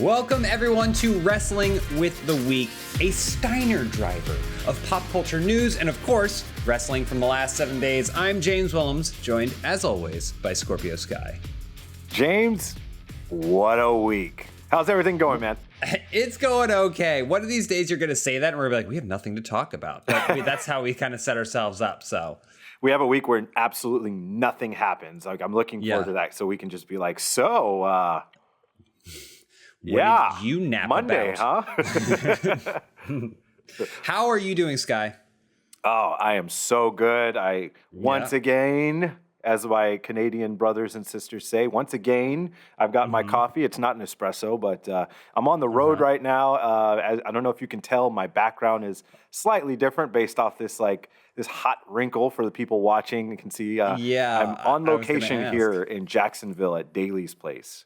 Welcome everyone to Wrestling with the Week, a Steiner driver of pop culture news and of course, wrestling from the last 7 days. I'm James Willems, joined as always by Scorpio Sky. James, what a week. How's everything going, man? It's going okay. One of these days you're going to say that and we're like, we have nothing to talk about. But that's how we kind of set ourselves up, so. We have a week where absolutely nothing happens. Like, I'm looking forward to that so we can just be like, what did you nap Monday, about? huh? How are you doing, Sky? Oh, I am so good. Once again, as my Canadian brothers and sisters say, once again, I've got my coffee. It's not an espresso, but I'm on the road right now. I don't know if you can tell, my background is slightly different based off this hot wrinkle for the people watching. You can see I'm on location here in Jacksonville at Daly's place.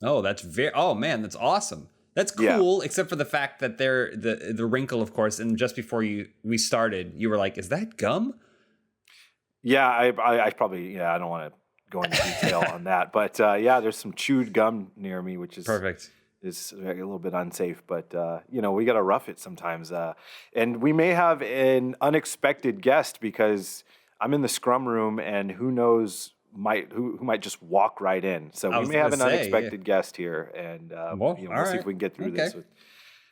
Oh, that's that's awesome. That's cool, except for the fact that the wrinkle, of course, and just before we started, you were like, is that gum? Yeah, I probably, I don't want to go into detail on that. But there's some chewed gum near me, which is perfect. Is a little bit unsafe, but we got to rough it sometimes. And we may have an unexpected guest because I'm in the scrum room and who knows who might just walk right in. So we may have an unexpected guest here, and we'll see if we can get through this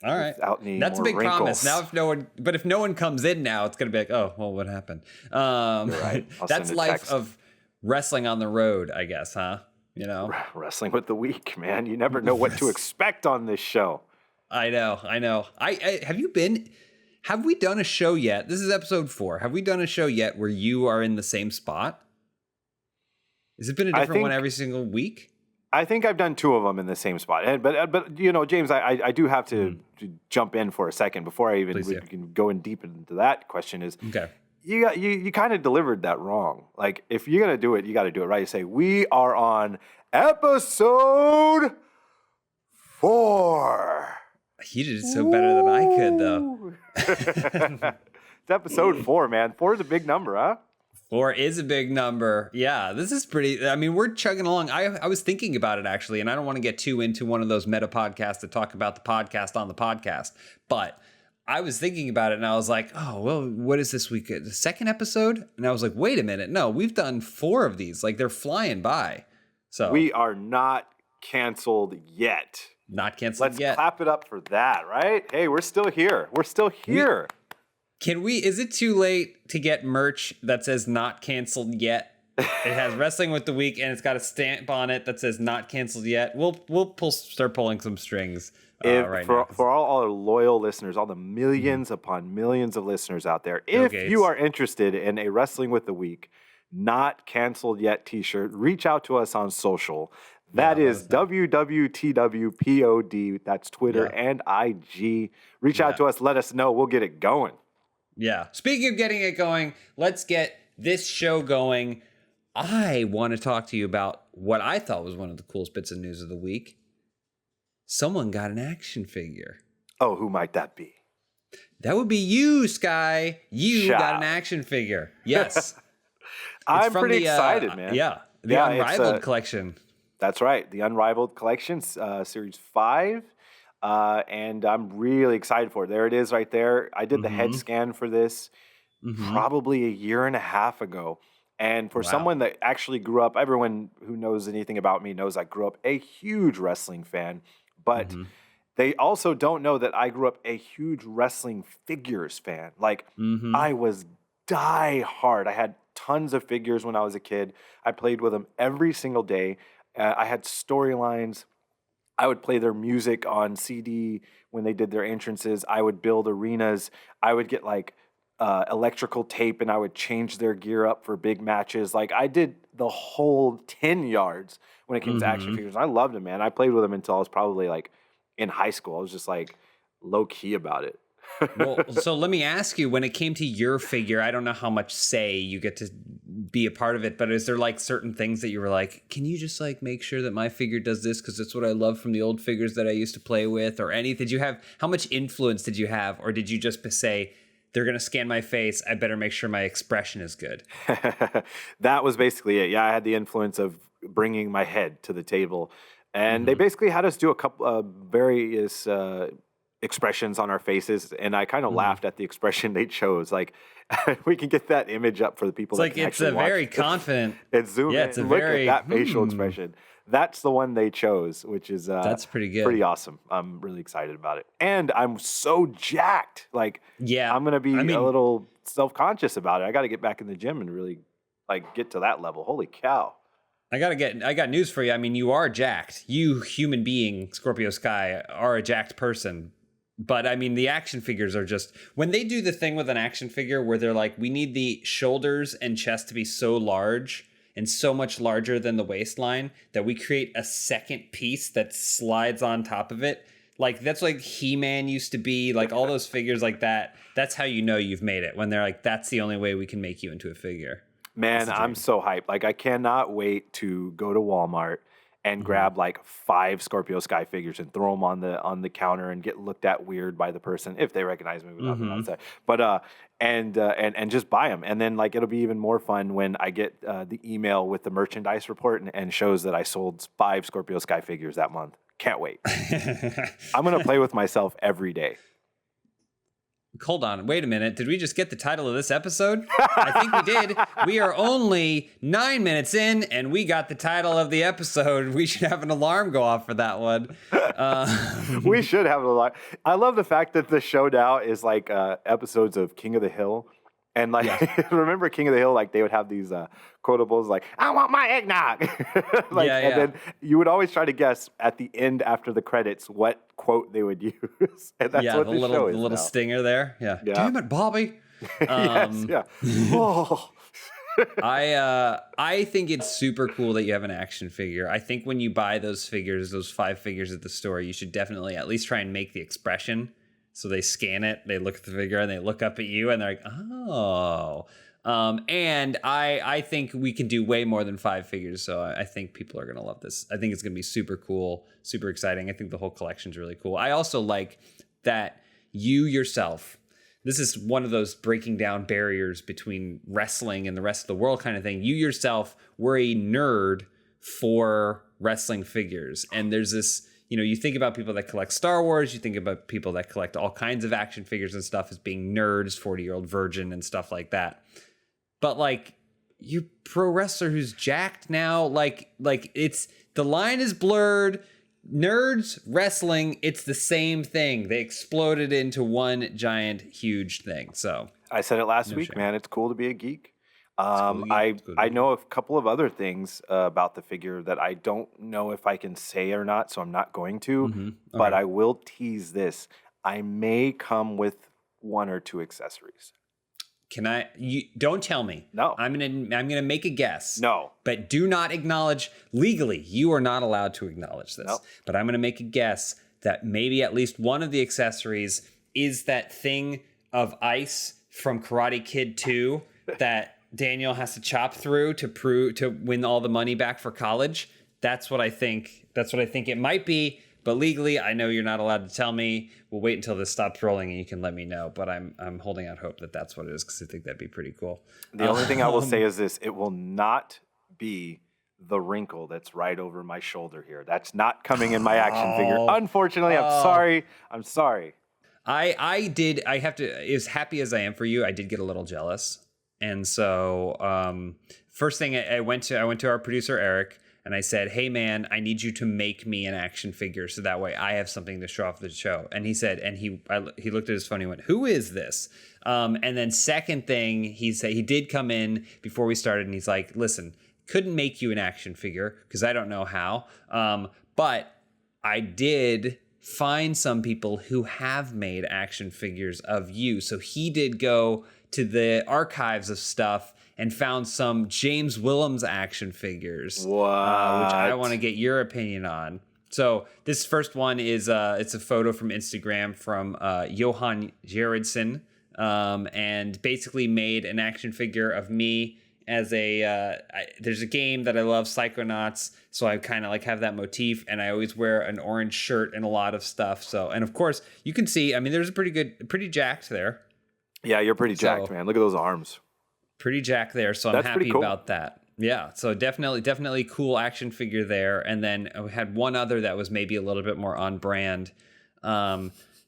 without any That's more a big wrinkles. promise. Now, if no one comes in now, it's gonna be like, oh, well, what happened? You're right. That's life of wrestling on the road, I guess, huh? Wrestling with the Week, man. You never know what to expect on this show. I know. Have we done a show yet? This is episode 4. Have we done a show yet where you are in the same spot? Has it been a different one every single week? I think I've done 2 of them in the same spot. But James, I do have to jump in for a second before I even can go in deep into that question. You kind of delivered that wrong. Like, if you're gonna do it, you got to do it right. You say we are on episode 4. You did it so better than I could, though. It's episode 4, man. 4 is a big number, huh? 4 is a big number. Yeah, this is pretty. I mean, we're chugging along. I was thinking about it, actually, and I don't want to get too into one of those meta podcasts that talk about the podcast on the podcast. But I was thinking about it, and I was like, oh, well, what is this week? The second episode? And I was like, wait a minute. No, we've done 4 of these. Like, they're flying by. So we are not canceled yet. Not canceled yet. Let's clap it up for that, right? Hey, we're still here. We're still here. Is it too late to get merch that says not canceled yet? It has Wrestling with the Week and it's got a stamp on it that says not canceled yet. We'll start pulling some strings right now. For all our loyal listeners, all the millions upon millions of listeners out there, if you are interested in a Wrestling with the Week not canceled yet t-shirt, reach out to us on social. That is WWTWPOD. That's Twitter and IG. Reach out to us. Let us know. We'll get it going. Yeah. Speaking of getting it going, let's get this show going. I want to talk to you about what I thought was one of the coolest bits of news of the week. Someone got an action figure. Oh, who might that be? That would be you, Sky. You got an action figure. Yes. I'm pretty excited, man. The Unrivaled collection. That's right. The Unrivaled collection, Series 5. And I'm really excited for it. There it is right there. I did the head scan for this probably a year and a half ago. And for someone that actually grew up, everyone who knows anything about me knows I grew up a huge wrestling fan. But they also don't know that I grew up a huge wrestling figures fan. Like, I was die hard. I had tons of figures when I was a kid. I played with them every single day. I had storylines. I would play their music on CD when they did their entrances. I would build arenas. I would get electrical tape and I would change their gear up for big matches. Like, I did the whole 10 yards when it came to action figures. I loved them, man. I played with them until I was probably in high school. I was just low key about it. Well, so let me ask you, when it came to your figure, I don't know how much say you get to be a part of it, but is there certain things that you were like, can you just make sure that my figure does this because it's what I love from the old figures that I used to play with, or anything? How much influence did you have, or did you just say, they're going to scan my face, I better make sure my expression is good? That was basically it. Yeah, I had the influence of bringing my head to the table. And they basically had us do a couple of various expressions on our faces, and I kind of laughed at the expression they chose. Like, we can get that image up for the people that can actually watch. It's a very confident. And zoom in. It's a Look very, at that facial expression. That's the one they chose, which is that's pretty good. Pretty awesome. I'm really excited about it. And I'm so jacked. Like, I'm going to be a little self-conscious about it. I got to get back in the gym and really like get to that level. Holy cow. I got news for you. I mean, you are jacked. You, human being, Scorpio Sky, are a jacked person. But I mean, the action figures are just, when they do the thing with an action figure where they're like, we need the shoulders and chest to be so large and so much larger than the waistline that we create a second piece that slides on top of it. Like, that's like He-Man used to be, like all those figures like that. That's how you know you've made it, when they're like, that's the only way we can make you into a figure. Man, I'm so hyped. Like, I cannot wait to go to Walmart and grab like 5 Scorpio Sky figures and throw them on the counter and get looked at weird by the person if they recognize me without them outside. But and just buy them. And then like it'll be even more fun when I get the email with the merchandise report and shows that I sold 5 Scorpio Sky figures that month. Can't wait. I'm gonna play with myself every day. Hold on, wait a minute. Did we just get the title of this episode? I think we did. We are only 9 minutes in, and we got the title of the episode. We should have an alarm go off for that one. We should have an alarm. I love the fact that the show now is like episodes of King of the Hill. And like, remember King of the Hill? Like they would have these quotables like, I want my eggnog. And then you would always try to guess at the end after the credits what quote they would use. And that's what the show is. The little now. Stinger there. Yeah. Damn it, Bobby. Oh. I think it's super cool that you have an action figure. I think when you buy those figures, those 5 figures at the store, you should definitely at least try and make the expression. So they scan it, they look at the figure, and they look up at you, and they're like, oh. And I think we can do way more than 5 figures, so I think people are going to love this. I think it's going to be super cool, super exciting. I think the whole collection's really cool. I also like that you yourself, this is one of those breaking down barriers between wrestling and the rest of the world kind of thing. You yourself were a nerd for wrestling figures, and there's this... You know, you think about people that collect Star Wars, you think about people that collect all kinds of action figures and stuff as being nerds, 40-year-old virgin and stuff like that. But like, you're pro wrestler who's jacked now, like it's, the line is blurred. Nerds, wrestling, it's the same thing. They exploded into one giant, huge thing. So I said it last week, man. It's cool to be a geek. I know a couple of other things about the figure that I don't know if I can say or not, so I'm not going to. But I will tease this. I may come with 1 or 2 accessories. Can I? You don't tell me. No. I'm gonna make a guess. No. But do not acknowledge. Legally, you are not allowed to acknowledge this. Nope. But I'm gonna make a guess that maybe at least one of the accessories is that thing of ice from Karate Kid 2 that Daniel has to chop through to win all the money back for college. That's what I think. That's what I think it might be. But legally, I know you're not allowed to tell me. We'll wait until this stops rolling and you can let me know. But I'm holding out hope that that's what it is, because I think that'd be pretty cool. The only thing I will say is this: it will not be the wrinkle that's right over my shoulder here. That's not coming in my action figure. Unfortunately, I'm sorry. I'm sorry. I have to. As happy as I am for you, I did get a little jealous. And so first thing I went to our producer, Eric, and I said, hey, man, I need you to make me an action figure so that way I have something to show off the show. And he said, and he looked at his phone and he went, who is this? And then second thing, he said, he did come in before we started and he's like, listen, couldn't make you an action figure because I don't know how. But I did find some people who have made action figures of you. So he did go to the archives of stuff and found some James Willems action figures, which I want to get your opinion on. So this first one is it's a photo from Instagram from Johan Gerardson, and basically made an action figure of me as there's a game that I love, Psychonauts, so I kind of like have that motif, and I always wear an orange shirt and a lot of stuff. So, and of course you can see, I mean, there's a pretty jacked there. Yeah, you're pretty jacked, man. Look at those arms. Pretty jacked there, so I'm happy about that. Yeah, so definitely cool action figure there. And then we had one other that was maybe a little bit more on brand.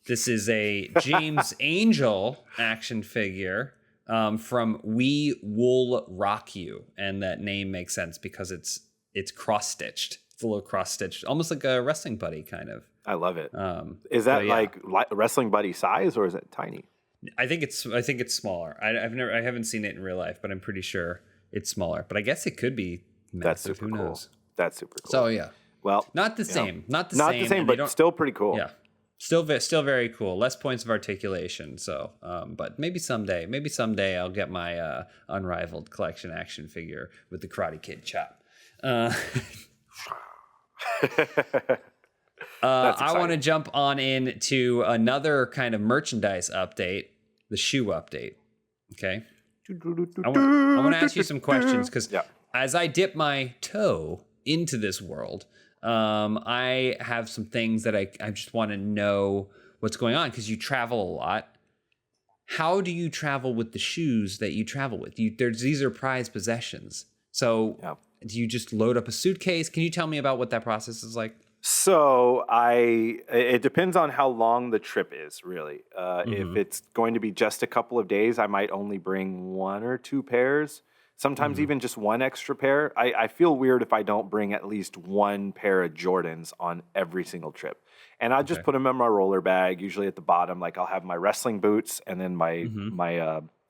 This is a James Angel action figure from We Wool Rock You, and that name makes sense because it's cross stitched. It's a little cross stitched, almost like a wrestling buddy kind of. I love it. Is that like wrestling buddy size, or is it tiny? I think it's smaller. I haven't seen it in real life, but I'm pretty sure it's smaller. But I guess it could be massive. That's super Who cool. knows? That's super cool. So yeah. Well, not the same. Not the same, but still pretty cool. Yeah. Still very cool. Less points of articulation. So, but maybe someday I'll get my unrivaled collection action figure with the Karate Kid chop. I want to jump on into another kind of merchandise update, the shoe update. Okay. I want to ask you some questions because as I dip my toe into this world, I have some things that I just want to know what's going on because you travel a lot. How do you travel with the shoes that you travel with? These are prized possessions. So do you just load up a suitcase? Can you tell me about what that process is like? So it depends on how long the trip is, really. If it's going to be just a couple of days, I might only bring 1 or 2 pairs. Sometimes even just 1 extra pair. I feel weird if I don't bring at least 1 pair of Jordans on every single trip. And I just put them in my roller bag, usually at the bottom. Like I'll have my wrestling boots and then my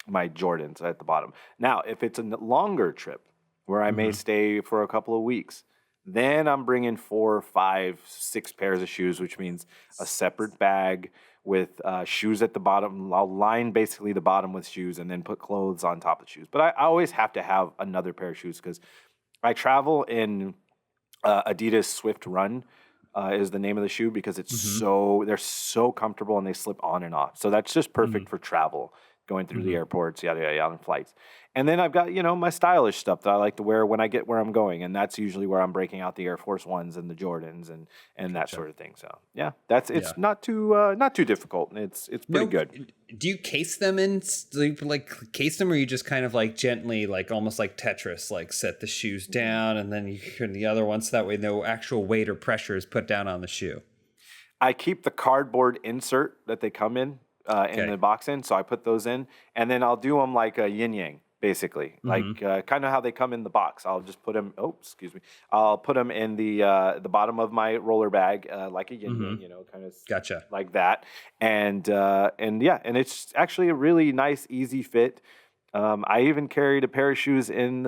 Jordans at the bottom. Now, if it's a longer trip where I may stay for a couple of weeks, then I'm bringing 4, 5, 6 pairs of shoes, which means a separate bag with shoes at the bottom. I'll line basically the bottom with shoes and then put clothes on top of the shoes. But I always have to have another pair of shoes because I travel in Adidas Swift Run is the name of the shoe because it's they're so comfortable and they slip on and off. So that's just perfect for travel, going through the airports, yada, yada, yada, on flights. And then I've got, my stylish stuff that I like to wear when I get where I'm going. And that's usually where I'm breaking out the Air Force Ones and the Jordans and that sort of thing. So, yeah, it's not too difficult. It's pretty good. Do you case them case them, or you just kind of like gently, like almost like Tetris, like set the shoes down and then you turn the other one so that way no actual weight or pressure is put down on the shoe? I keep the cardboard insert that they come in the box in. So I put those in and then I'll do them like a yin yang. Basically, like kind of how they come in the box. I'll just put them. Oh, excuse me. I'll put them in the bottom of my roller bag, like a yin yang, kind of like that. And it's actually a really nice, easy fit. I even carried a pair of shoes in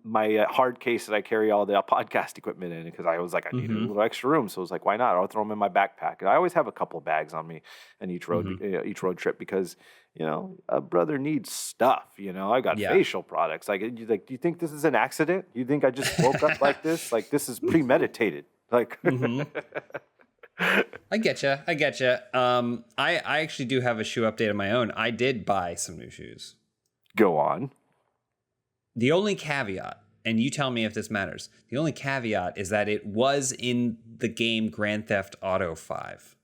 my hard case that I carry all the podcast equipment in because I was like, I needed a little extra room. So I was like, why not? I'll throw them in my backpack. And I always have a couple of bags on me in each road trip because, a brother needs stuff. I got facial products. Like, do you think this is an accident? You think I just woke up like this? Like, this is premeditated. Like, I get you. I actually do have a shoe update of my own. I did buy some new shoes. Go on. The only caveat, and you tell me if this matters, the only caveat is that it was in the game Grand Theft Auto 5.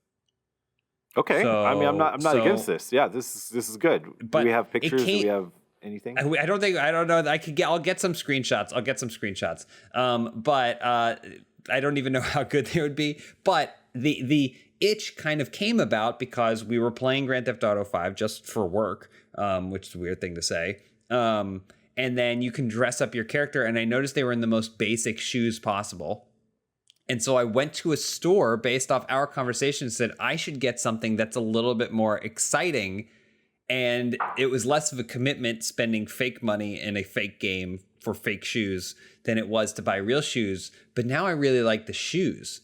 Okay. So, I mean, I'm not against this. Yeah, this is good. Do we have pictures? Do we have anything? I don't know. I'll get some screenshots. But I don't even know how good they would be. But the itch kind of came about because we were playing Grand Theft Auto 5 just for work, which is a weird thing to say. And then you can dress up your character. And I noticed they were in the most basic shoes possible. And so I went to a store based off our conversation and said, I should get something that's a little bit more exciting. And it was less of a commitment spending fake money in a fake game for fake shoes than it was to buy real shoes. But now I really like the shoes.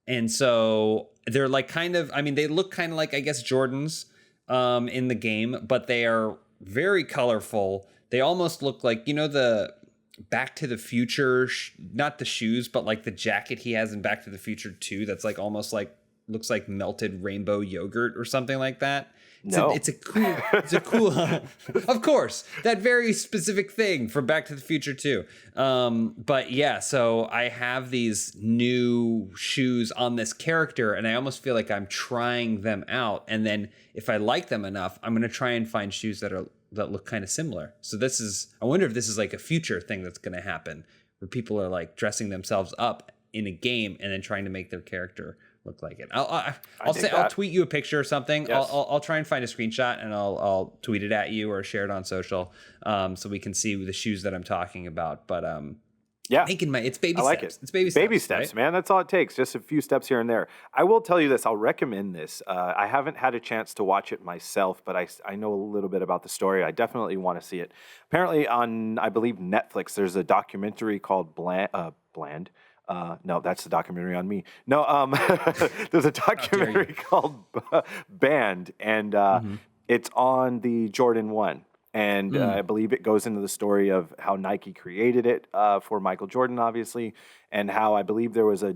And so they're like they look kind of like, I guess, Jordans in the game, but they are very colorful. They almost look like, the Back to the Future, not the shoes, but like the jacket he has in Back to the Future 2 that's like almost like looks like melted rainbow yogurt or something like that. It's a cool, of course, that very specific thing from Back to the Future 2. But yeah, so I have these new shoes on this character and I almost feel like I'm trying them out. And then if I like them enough, I'm going to try and find shoes that are that look kind of similar. So I wonder if this is like a future thing that's going to happen where people are like dressing themselves up in a game and then trying to make their character look like it. I'll tweet you a picture or something. Yes. I'll try and find a screenshot and I'll tweet it at you or share it on social, so we can see the shoes that I'm talking about. But yeah, it's baby like steps. It. It's baby steps, right? Man. That's all it takes. Just a few steps here and there. I will tell you this. I'll recommend this. I haven't had a chance to watch it myself, but I know a little bit about the story. I definitely want to see it. Apparently on, I believe, Netflix, there's a documentary called Bland. No, that's the documentary on me. No, there's a documentary called Banned, and it's on the Jordan 1. And I believe it goes into the story of how Nike created it for Michael Jordan, obviously, and how I believe there was a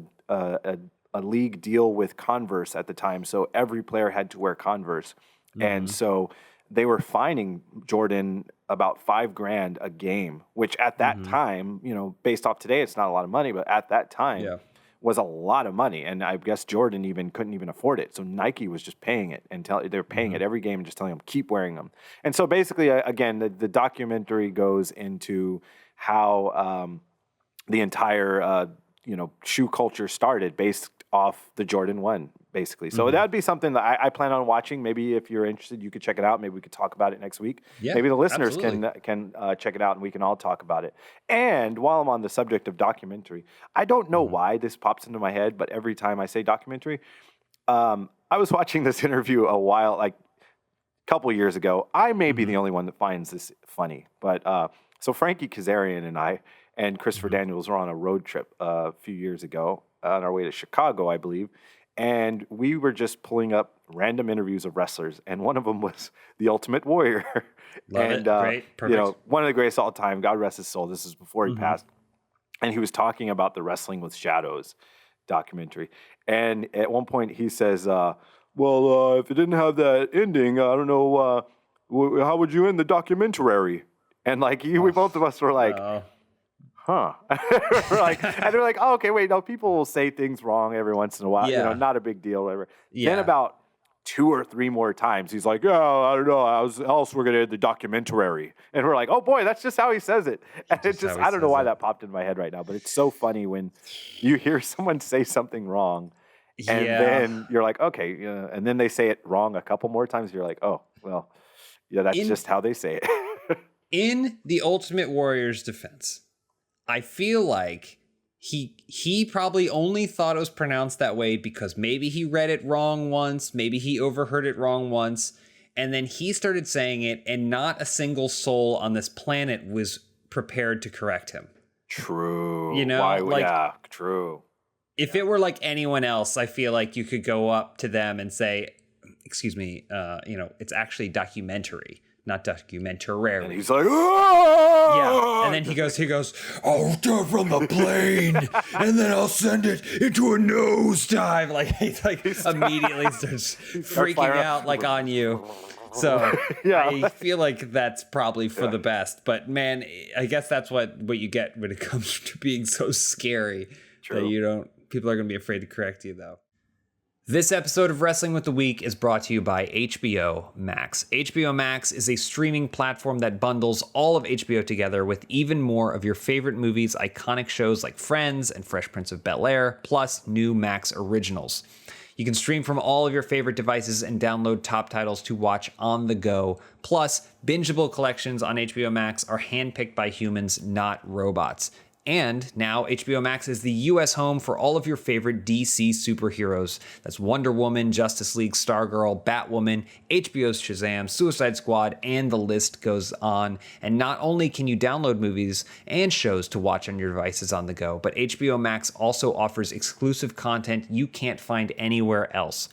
league deal with Converse at the time, so every player had to wear Converse, and so they were fining Jordan about $5,000 a game, which at that time, based off today, it's not a lot of money, but at that time was a lot of money. And I guess Jordan couldn't even afford it. So Nike was just paying it and they're paying it every game and just telling them, keep wearing them. And so basically, again, the documentary goes into how the entire, shoe culture started based off the Jordan 1, basically. So that'd be something that I plan on watching. Maybe if you're interested, you could check it out. Maybe we could talk about it next week. Yeah, maybe the listeners can check it out and we can all talk about it. And while I'm on the subject of documentary, I don't know why this pops into my head, but every time I say documentary, I was watching this interview a couple years ago. I may be the only one that finds this funny, but so Frankie Kazarian and I and Christopher Daniels were on a road trip a few years ago on our way to Chicago, I believe. And we were just pulling up random interviews of wrestlers. And one of them was the Ultimate Warrior. Love it. Great. Perfect. One of the greatest all time. God rest his soul. This is before he passed. And he was talking about the Wrestling with Shadows documentary. And at one point he says, if it didn't have that ending, I don't know, how would you end the documentary? And we both of us were like, huh. And they're like, oh, okay, wait, no, people will say things wrong every once in a while, not a big deal, whatever. Yeah. Then about 2 or 3 more times, he's like, I don't know, how else we're going to end the documentary. And we're like, oh boy, that's just how he says it. And it's just, I don't know why that popped in my head right now, but it's so funny when you hear someone say something wrong, and then you're like, okay, and then they say it wrong a couple more times, you're like, oh, well, that's just how they say it. In the Ultimate Warrior's defense, I feel like he probably only thought it was pronounced that way because maybe he read it wrong once, maybe he overheard it wrong once, and then he started saying it, and not a single soul on this planet was prepared to correct him. True. True. If it were like anyone else, I feel like you could go up to them and say, excuse me, it's actually documentary, not documentary. And he's like, oh! Yeah. And then he goes, I'll start from the plane and then I'll send it into a nosedive. He immediately starts freaking out on you. So I feel like that's probably for the best. But man, I guess that's what you get when it comes to being so scary. True. That people are going to be afraid to correct you though. This episode of Wrestling with the Week is brought to you by HBO Max. HBO Max is a streaming platform that bundles all of HBO together with even more of your favorite movies, iconic shows like Friends and Fresh Prince of Bel-Air, plus new Max originals. You can stream from all of your favorite devices and download top titles to watch on the go. Plus, bingeable collections on HBO Max are handpicked by humans, not robots. And now HBO Max is the US home for all of your favorite DC superheroes. That's Wonder Woman, Justice League, Stargirl, Batwoman, HBO's Shazam, Suicide Squad, and the list goes on. And not only can you download movies and shows to watch on your devices on the go, but HBO Max also offers exclusive content you can't find anywhere else.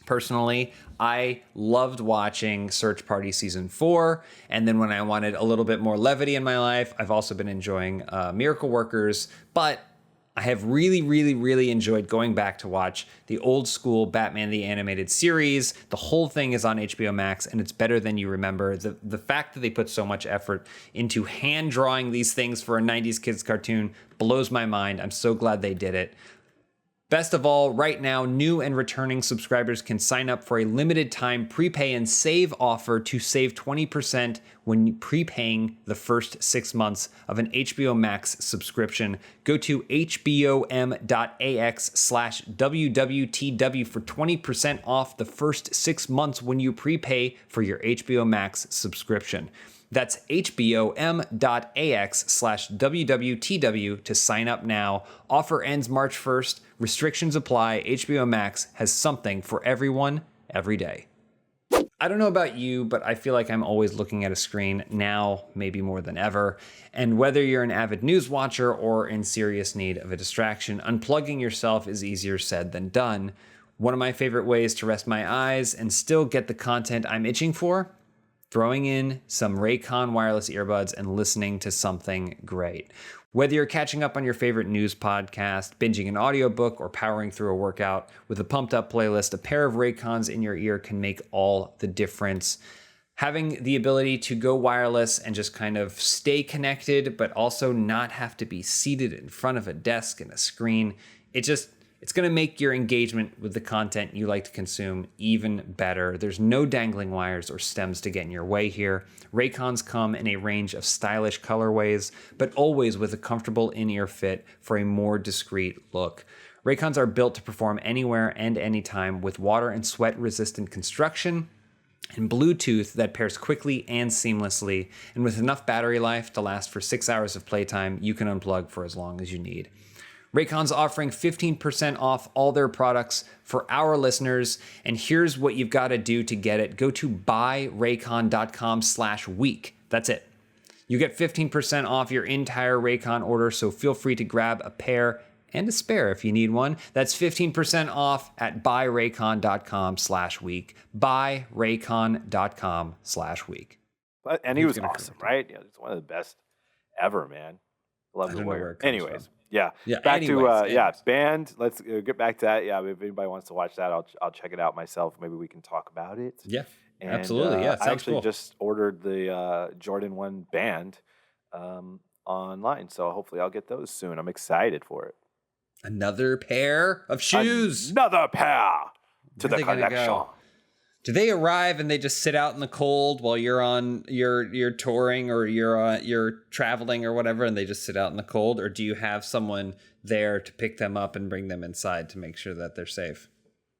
Personally, I loved watching Search Party Season 4, and then when I wanted a little bit more levity in my life, I've also been enjoying Miracle Workers, but I have really, really, really enjoyed going back to watch the old school Batman the Animated Series. The whole thing is on HBO Max, and it's better than you remember. The fact that they put so much effort into hand-drawing these things for a 90s kids cartoon blows my mind. I'm so glad they did it. Best of all, right now, new and returning subscribers can sign up for a limited time prepay and save offer to save 20% when prepaying the first 6 months of an HBO Max subscription. Go to hbom.ax/WWTW for 20% off the first 6 months when you prepay for your HBO Max subscription. That's hbom.ax/WWTW to sign up now. Offer ends March 1st. Restrictions apply. HBO Max has something for everyone, every day. I don't know about you, but I feel like I'm always looking at a screen now, maybe more than ever. And whether you're an avid news watcher or in serious need of a distraction, unplugging yourself is easier said than done. One of my favorite ways to rest my eyes and still get the content I'm itching for? Throwing in some Raycon wireless earbuds and listening to something great. Whether you're catching up on your favorite news podcast, binging an audiobook, or powering through a workout, with a pumped up playlist, a pair of Raycons in your ear can make all the difference. Having the ability to go wireless and just kind of stay connected, but also not have to be seated in front of a desk and a screen, it's going to make your engagement with the content you like to consume even better. There's no dangling wires or stems to get in your way here. Raycons come in a range of stylish colorways, but always with a comfortable in-ear fit for a more discreet look. Raycons are built to perform anywhere and anytime with water and sweat-resistant construction and Bluetooth that pairs quickly and seamlessly. And with enough battery life to last for 6 hours of playtime, you can unplug for as long as you need. Raycon's offering 15% off all their products for our listeners, and here's what you've got to do to get it. Go to buyraycon.com/week. That's it. You get 15% off your entire Raycon order, so feel free to grab a pair and a spare if you need one. That's 15% off at buyraycon.com/week. buyraycon.com/week. And he was awesome, right? Yeah, he's one of the best ever, man. Love the Warrior. Anyways. Yeah. Back to Band. Let's get back to that. Yeah, if anybody wants to watch that, I'll check it out myself. Maybe we can talk about it. Yeah, and, absolutely. Yeah, I actually just ordered the Jordan 1 Band online, so hopefully I'll get those soon. I'm excited for it. Another pair of shoes. Another pair to the collection. Do they arrive and they just sit out in the cold while you're touring or you're traveling or whatever, and they just sit out in the cold? Or do you have someone there to pick them up and bring them inside to make sure that they're safe?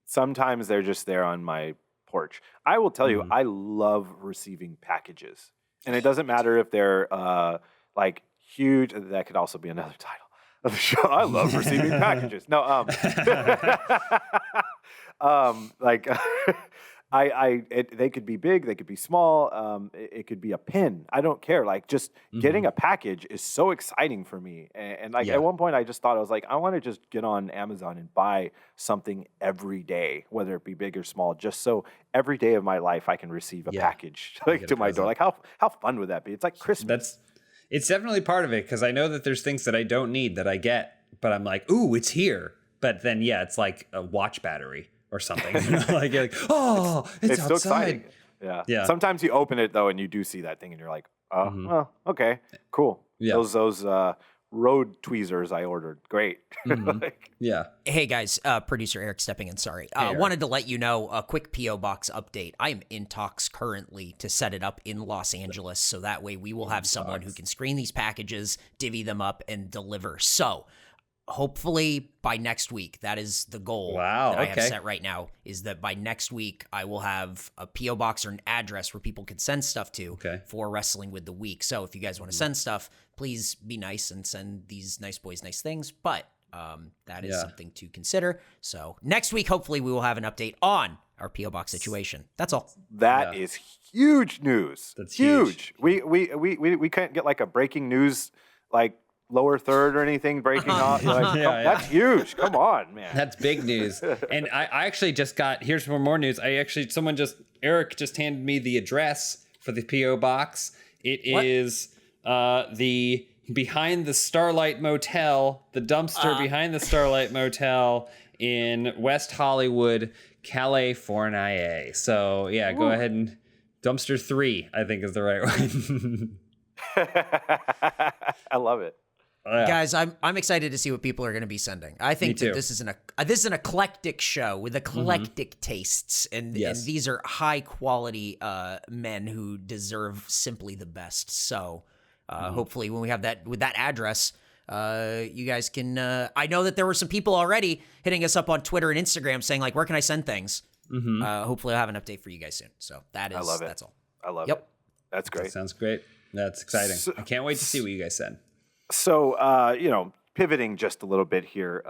Sometimes they're just there on my porch. I will tell you, I love receiving packages. And it doesn't matter if they're like huge. That could also be another title of the show. I love receiving packages. No, they could be big, they could be small, it could be a pin. I don't care. Like, just getting a package is so exciting for me. And at one point I just thought, I was like, I want to just get on Amazon and buy something every day, whether it be big or small, just so every day of my life I can receive a package to my door. Like, how fun would that be? It's like Christmas. It's definitely part of it, because I know that there's things that I don't need that I get, but I'm like, ooh, it's here. But then, it's like a watch battery or something. Like, you're like, oh, it's outside. So exciting. Yeah. Sometimes you open it though, and you do see that thing, and you're like, oh, well, okay, cool. Yeah. Those road tweezers I ordered, great. Hey guys, producer Eric stepping in. Sorry, wanted to let you know a quick PO box update. I am in talks currently to set it up in Los Angeles, so that way we will have someone who can screen these packages, divvy them up, and deliver. So, hopefully by next week, that is the goal that I have set right now, is that by next week I will have a P.O. box or an address where people can send stuff to for Wrestling with the Week. So if you guys want to send stuff, please be nice and send these nice boys nice things. But that is something to consider. So next week, hopefully we will have an update on our P.O. box situation. That's all. That is huge news. That's huge. We can't get like a breaking news, like, lower third or anything breaking off. That's huge. Come on, man. That's big news. And I actually just got, here's more news. Eric just handed me the address for the P.O. box. It is the behind the Starlight Motel, the dumpster behind the Starlight Motel in West Hollywood, California. So go ahead and dumpster 3, I think is the right one. I love it. Guys, I'm excited to see what people are going to be sending. I think that this is an eclectic show with eclectic tastes, and these are high quality men who deserve simply the best. So hopefully, when we have that with that address, you guys can. I know that there were some people already hitting us up on Twitter and Instagram saying like, "Where can I send things?" Hopefully, I'll have an update for you guys soon. So that is, I love it. That's all. I love it. That's great. That sounds great. That's exciting. I can't wait to see what you guys send. So, pivoting just a little bit here.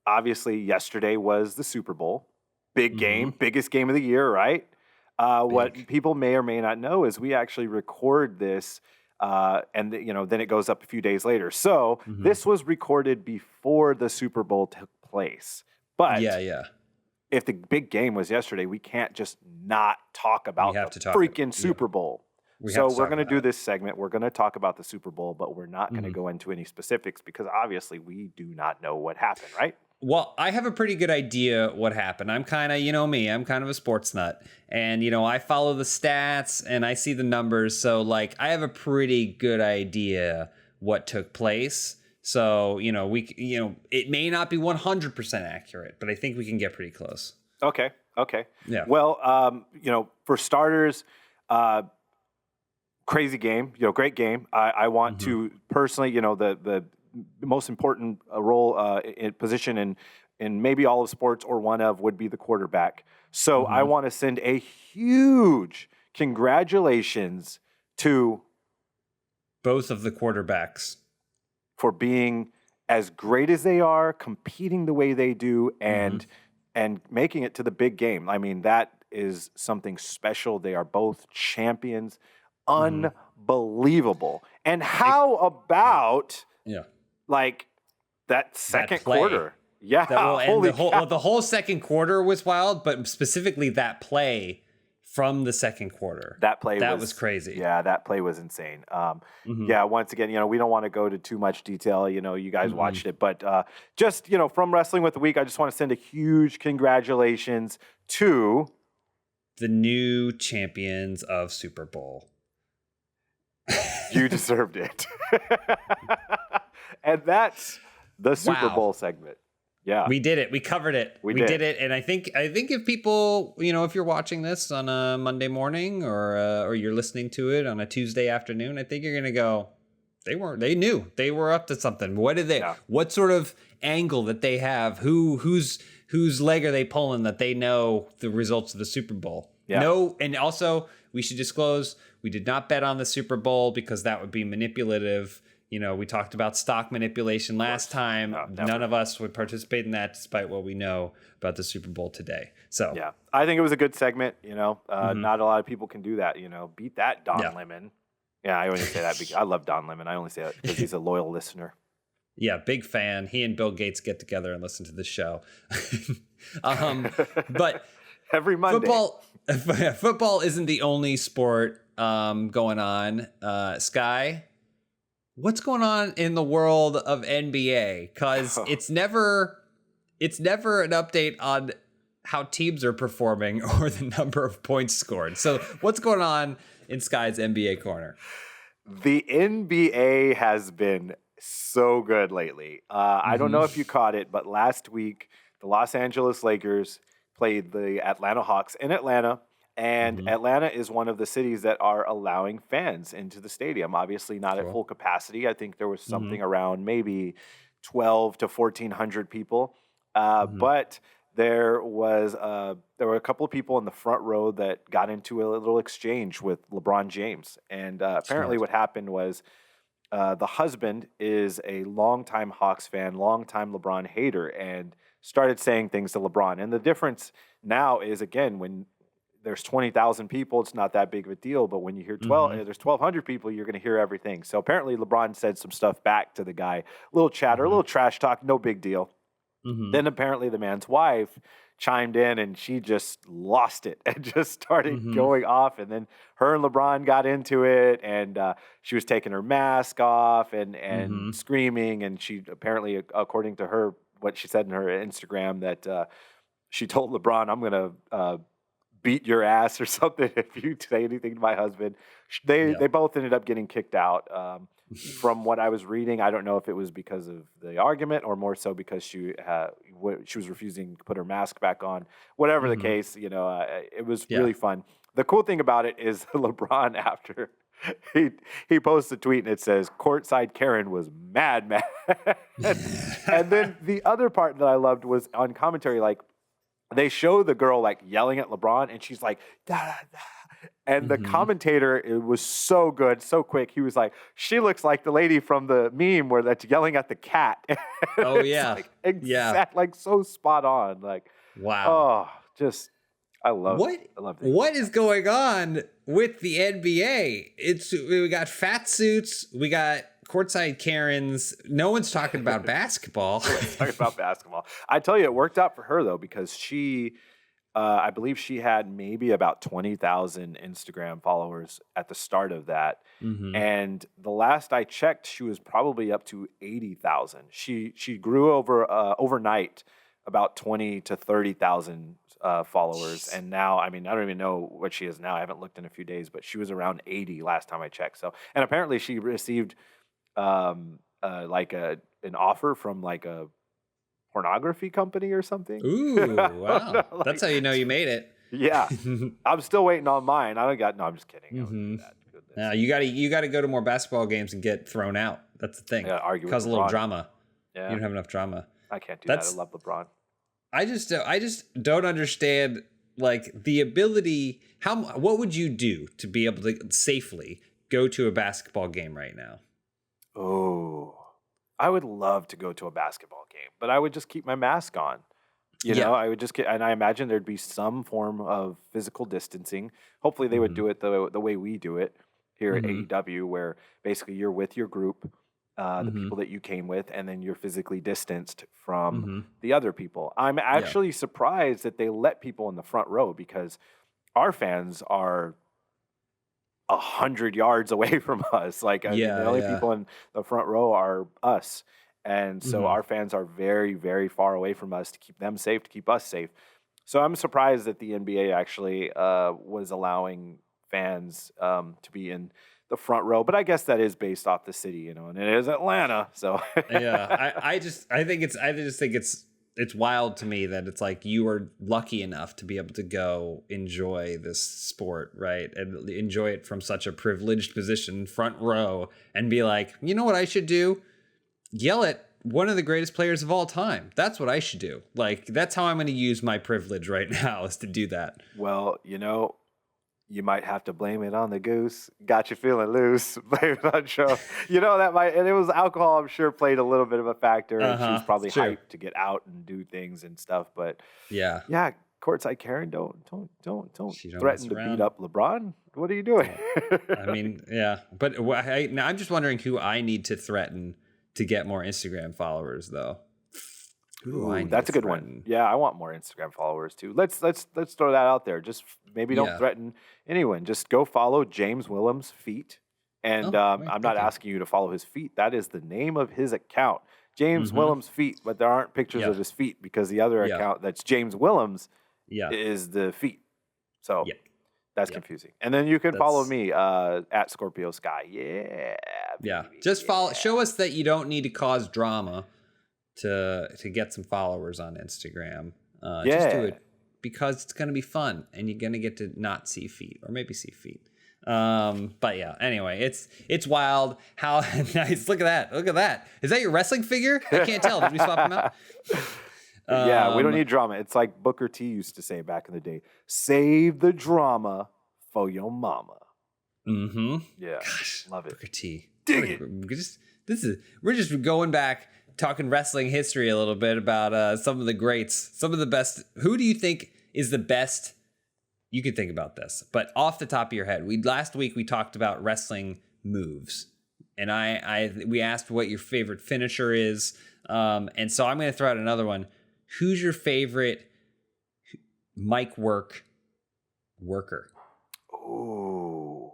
Obviously, yesterday was the Super Bowl. Big game, biggest game of the year, right? What people may or may not know is we actually record this, and then it goes up a few days later. So this was recorded before the Super Bowl took place. But if the big game was yesterday, we can't just not talk about the freaking Super Bowl. So we're going to do this segment. We're going to talk about the Super Bowl, but we're not going to go into any specifics because obviously we do not know what happened, right? Well, I have a pretty good idea what happened. I'm kind of, me, I'm kind of a sports nut. And, I follow the stats and I see the numbers. So, I have a pretty good idea what took place. So, it may not be 100% accurate, but I think we can get pretty close. Okay. Yeah. Well, for starters, crazy game, great game. I want to personally, the most important role in position in maybe all of sports or one of would be the quarterback. So I want to send a huge congratulations to both of the quarterbacks for being as great as they are, competing the way they do, and making it to the big game. I mean, that is something special. They are both champions. Unbelievable. And how about that second quarter? Yeah. The whole second quarter was wild, but specifically that play from the second quarter. That was crazy. Yeah, that play was insane. Yeah, once again, we don't want to go to too much detail. You guys watched it, but just, from Wrestling with the Week, I just want to send a huge congratulations to the new champions of Super Bowl. You deserved it. And that's the Super Bowl segment. Yeah. We did it. We covered it. We did it. And I think if people, if you're watching this on a Monday morning or you're listening to it on a Tuesday afternoon, I think you're going to go, they knew they were up to something. What sort of angle that they have? Whose leg are they pulling that they know the results of the Super Bowl? Yeah. No. And also we should disclose, we did not bet on the Super Bowl because that would be manipulative. We talked about stock manipulation last time. No, none of us would participate in that despite what we know about the Super Bowl today. So yeah, I think it was a good segment. Not a lot of people can do that. Beat that, Don Lemon. Yeah, I only say that because I love Don Lemon. I only say that because he's a loyal listener. Yeah, big fan. He and Bill Gates get together and listen to the show. But every Monday. Football isn't the only sport going on. Sky, what's going on in the world of NBA? Because it's never an update on how teams are performing or the number of points scored. So what's going on in Sky's NBA corner? The NBA has been so good lately. I don't know if you caught it, but last week the Los Angeles Lakers played the Atlanta Hawks in Atlanta. And Atlanta is one of the cities that are allowing fans into the stadium. Obviously not at full capacity. I think there was something around maybe 12 to 1,400 people. But there were a couple of people in the front row that got into a little exchange with LeBron James. And apparently what happened was the husband is a longtime Hawks fan, longtime LeBron hater, and started saying things to LeBron. And the difference now is, again, when there's 20,000 people, it's not that big of a deal. But when you hear there's 1,200 people, you're going to hear everything. So apparently LeBron said some stuff back to the guy, a little chatter, a little trash talk, no big deal. Then apparently the man's wife chimed in and she just lost it and just started going off. And then her and LeBron got into it, and she was taking her mask off and screaming. And she apparently, according to her, what she said in her Instagram, that she told LeBron, I'm going to beat your ass or something if you say anything to my husband. They both ended up getting kicked out. From what I was reading, I don't know if it was because of the argument or more so because she was refusing to put her mask back on. Whatever the case, it was really fun. The cool thing about it is LeBron, after he posts a tweet and it says, "Courtside Karen was mad." And then the other part that I loved was on commentary, like they show the girl like yelling at LeBron and she's like, da, da, da. And the commentator, it was so good, so quick. He was like, "She looks like the lady from the meme where that's yelling at the cat." Oh yeah, like so spot on. Like, wow. I love it. What is going on with the NBA? We got fat suits, we got courtside Karens. No one's talking about basketball. Talking about basketball. I tell you, it worked out for her though, because she. I believe she had maybe about 20,000 Instagram followers at the start of that. And the last I checked, she was probably up to 80,000. She grew overnight about 20 to 30,000 followers. And now, I mean, I don't even know what she is now. I haven't looked in a few days, but she was around 80 last time I checked. So, and apparently she received an offer from like a pornography company or something. Ooh, wow. That's how you know you made it. Yeah. I'm still waiting on mine. I'm just kidding. I would do that. You gotta go to more basketball games and get thrown out. That's the thing. Cause a little drama. Yeah. You don't have enough drama. I can't do that. I love LeBron. I just don't understand like the ability. What would you do to be able to safely go to a basketball game right now? Oh, I would love to go to a basketball game, but I would just keep my mask on. You know, I would just and I imagine there'd be some form of physical distancing. Hopefully they would do it the way we do it here at AEW, where basically you're with your group, the people that you came with, and then you're physically distanced from the other people. I'm actually surprised that they let people in the front row, because our fans are 100 yards away from us. Like, I mean, the only people in the front row are us. And so our fans are very, very far away from us to keep them safe, to keep us safe. So I'm surprised that the NBA actually was allowing fans to be in the front row. But I guess that is based off the city, and it is Atlanta. So I just think it's wild to me that it's like you are lucky enough to be able to go enjoy this sport, right? And enjoy it from such a privileged position, front row, and be like, you know what I should do? Yell at one of the greatest players of all time. That's what I should do. Like, that's how I'm going to use my privilege right now, is to do that. Well, you might have to blame it on the goose. Got you feeling loose. Blame it on Joe. And it was alcohol, I'm sure, played a little bit of a factor. And she was probably hyped to get out and do things and stuff. But yeah, courtside Karen, don't threaten to beat up LeBron. What are you doing? I mean, yeah. But now I'm just wondering who I need to threaten to get more Instagram followers, though. That's a good one. Yeah, I want more Instagram followers too. Let's throw that out there. Just maybe don't threaten anyone. Just go follow James Willems' feet. And I'm not asking you to follow his feet. That is the name of his account, James Willems' feet. But there aren't pictures of his feet, because the other account that's James Willems is the feet. So that's confusing. And then you can follow me at Scorpio Sky. Yeah. Just show us that you don't need to cause drama to get some followers on Instagram. Just do it because it's going to be fun and you're going to get to not see feet, or maybe see feet. But yeah, anyway, it's wild. How nice. Look at that. Is that your wrestling figure? I can't tell. Did we swap them out? Yeah, we don't need drama. It's like Booker T used to say back in the day, save the drama for your mama. Yeah. Gosh, love it. Booker T. Dig it. We're just going back, talking wrestling history a little bit about some of the greats, some of the best. Who do you think is the best? You could think about this, but off the top of your head, last week we talked about wrestling moves, and we asked what your favorite finisher is, and so I'm going to throw out another one. Who's your favorite mic worker? Ooh.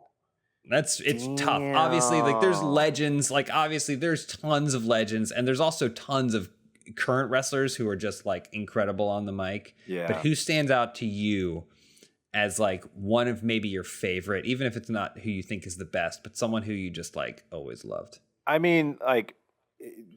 It's tough. Obviously, like there's legends. Like obviously, there's tons of legends, and there's also tons of current wrestlers who are just like incredible on the mic. Yeah. But who stands out to you as like one of maybe your favorite, even if it's not who you think is the best, but someone who you just like always loved? I mean, like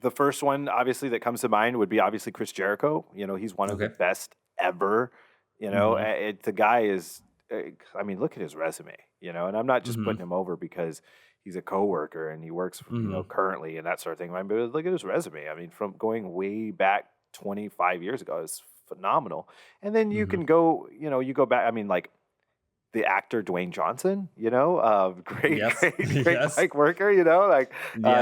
the first one, obviously, that comes to mind would be obviously Chris Jericho. You know, he's one of the best ever. You know, the guy is, I mean, look at his resume, you know, and I'm not just putting him over because he's a coworker and he works, you know, currently and that sort of thing. I mean, but look at his resume. I mean, from going way back 25 years ago, it's phenomenal. And then you can go, you know, you go back, I mean, like, the actor Dwayne Johnson, you know, great mic worker, you know, like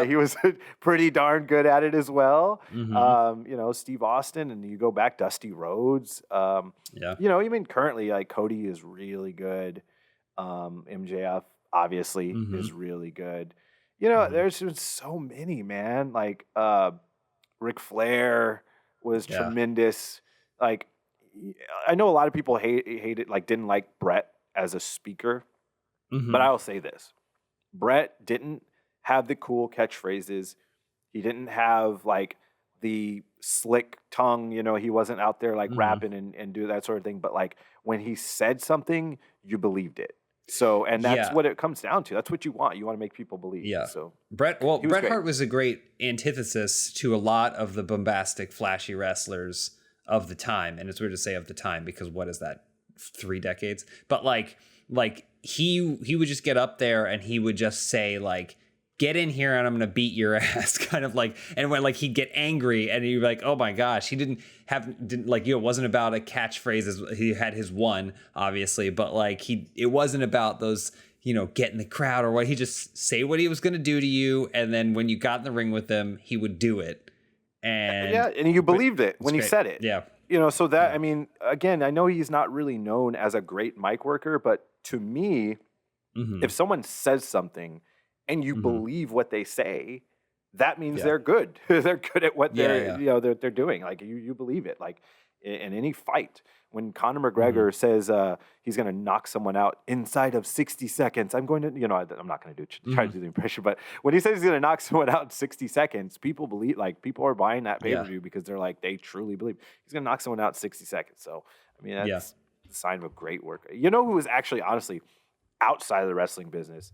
he was pretty darn good at it as well. You know, Steve Austin, and you go back, Dusty Rhodes. You know, even currently, like Cody is really good. MJF obviously is really good. You know, there's been so many, man. Like Ric Flair was tremendous. Like I know a lot of people hate it, like didn't like Brett as a speaker, but I'll say this: Brett didn't have the cool catchphrases. He didn't have like the slick tongue. You know, he wasn't out there like rapping and do that sort of thing. But like when he said something, you believed it. So, and that's what it comes down to. That's what you want. You want to make people believe. Yeah. So Bret Hart was a great antithesis to a lot of the bombastic, flashy wrestlers of the time. And it's weird to say of the time because what is that? 3 decades, but like he would just get up there and he would just say like, get in here and I'm gonna beat your ass, kind of like, and when like he'd get angry and he'd be like, oh my gosh, he didn't like, you know, it wasn't about a catchphrase. He had his one obviously, but like it wasn't about those, you know, get in the crowd or what. He just say what he was gonna do to you, and then when you got in the ring with him, he would do it. And you believed it when he said it. Yeah. You know, so that, I mean, again, I know he's not really known as a great mic worker, but to me, if someone says something and you believe what they say, that means they're good. They're good at what they're doing. Like you believe it. Like in any fight, when Conor McGregor says he's going to knock someone out inside of 60 seconds, I'm going to, you know, I'm not going to try to do the impression, but when he says he's going to knock someone out in 60 seconds, people believe, like people are buying that pay-per-view because they're like, they truly believe he's going to knock someone out in 60 seconds. So, I mean, that's a sign of a great work. You know who was actually, honestly, outside of the wrestling business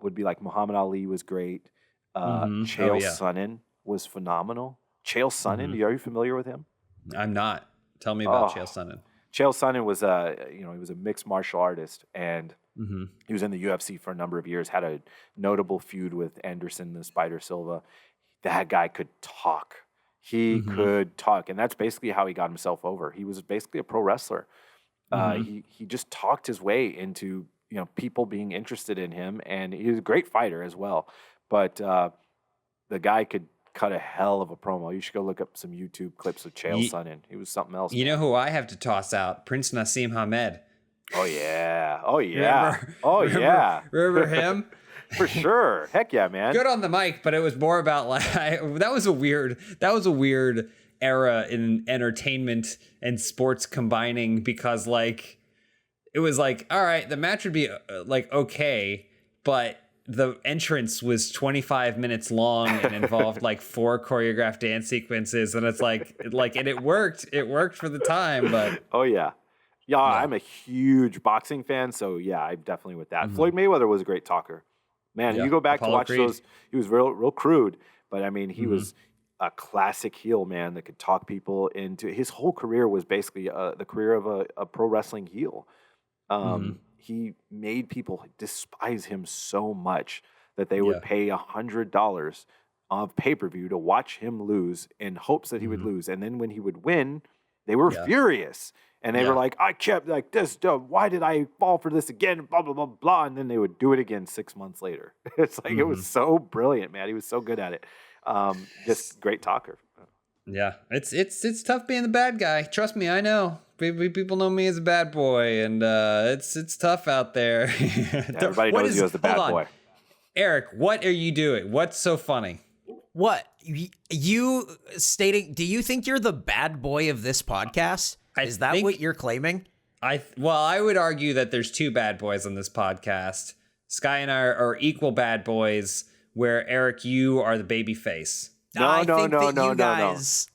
would be like Muhammad Ali was great. Chael Sonnen was phenomenal. Chael Sonnen, are you familiar with him? I'm not. Tell me about Chael Sonnen. Chael Sonnen was he was a mixed martial artist, and he was in the UFC for a number of years, had a notable feud with Anderson the Spider Silva. That guy could talk. He could talk, and that's basically how he got himself over. He was basically a pro wrestler. He just talked his way into, you know, people being interested in him, and he was a great fighter as well. But the guy could cut a hell of a promo. You should go look up some YouTube clips of Chael Sonnen. He was something else. You know who I have to toss out? Prince Nassim Hamed. Oh yeah. Remember him? For sure. Heck yeah, man. Good on the mic, but it was more about like that was a weird era in entertainment and sports combining, because like it was like, all right, the match would be like okay, but the entrance was 25 minutes long and involved like 4 choreographed dance sequences, and it's like and it worked for the time, but I'm a huge boxing fan, so yeah, I'm definitely with that. Floyd Mayweather was a great talker, man. You go back to watch those, he was real crude, but I mean he was a classic heel, man, that could talk people into, his whole career was basically the career of a pro wrestling heel. He made people despise him so much that they would pay $100 of pay-per-view to watch him lose in hopes that he would lose. And then when he would win, they were furious. And they were like, I kept like this, why did I fall for this again? Blah, blah, blah, blah. And then they would do it again 6 months later. It's like, it was so brilliant, man. He was so good at it. Just great talker. Yeah, it's tough being the bad guy. Trust me, I know. People know me as a bad boy, and it's tough out there. Everybody knows you as the bad boy. Eric, what are you doing? What's so funny? What? You stating, do you think you're the bad boy of this podcast? Is that what you're claiming? I would argue that there's 2 bad boys on this podcast. Sky and I are equal bad boys, where Eric, you are the baby face. No.